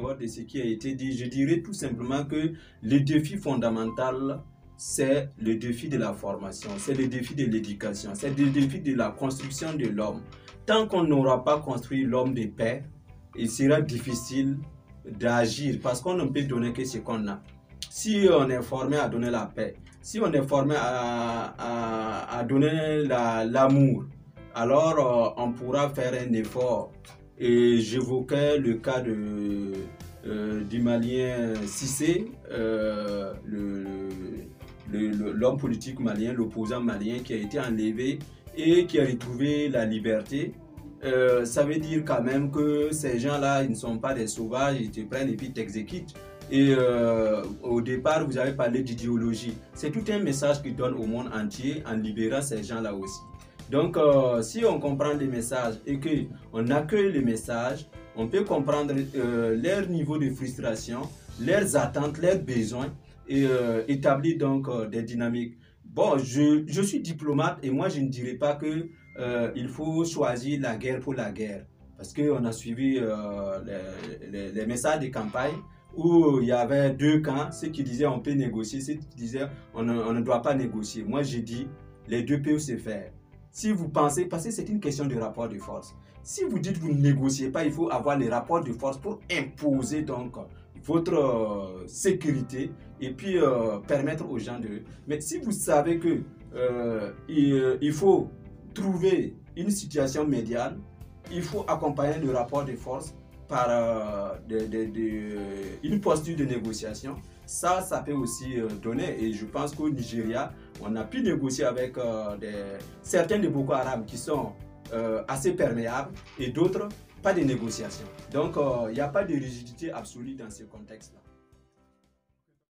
d'abord de ce qui a été dit. Je dirais tout simplement que le défi fondamental, c'est le défi de la formation, c'est le défi de l'éducation, c'est le défi de la construction de l'homme. Tant qu'on n'aura pas construit l'homme de paix, il sera difficile d'agir parce qu'on ne peut donner que ce qu'on a. Si on est formé à donner la paix, si on est formé à donner l'amour, alors on pourra faire un effort. Et j'évoquais le cas du Malien Cissé, l'homme politique malien, l'opposant malien qui a été enlevé et qui a retrouvé la liberté. Ça veut dire quand même que ces gens-là, ils ne sont pas des sauvages, ils te prennent et puis t'exécutent. Et au départ, vous avez parlé d'idéologie. C'est tout un message qu'ils donnent au monde entier en libérant ces gens-là aussi. Donc, si on comprend les messages et qu'on accueille les messages, on peut comprendre leur niveau de frustration, leurs attentes, leurs besoins et établir donc des dynamiques. Bon, je suis diplomate et moi je ne dirais pas que il faut choisir la guerre pour la guerre. Parce qu'on a suivi les messages de campagne où il y avait deux camps, ceux qui disaient on peut négocier, ceux qui disaient on ne doit pas négocier. Moi je dis les deux peuvent se faire. Si vous pensez, parce que c'est une question de rapport de force. Si vous dites que vous ne négociez pas, il faut avoir les rapports de force pour imposer donc votre sécurité et puis permettre aux gens de... Mais si vous savez que il faut trouver une situation médiane, il faut accompagner le rapport de force par une posture de négociation. Ça peut aussi donner, et je pense qu'au Nigeria, on a pu négocier avec certains de Boko Haram qui sont assez perméables et d'autres pas de négociation. Donc il n'y a pas de rigidité absolue dans ce contexte-là.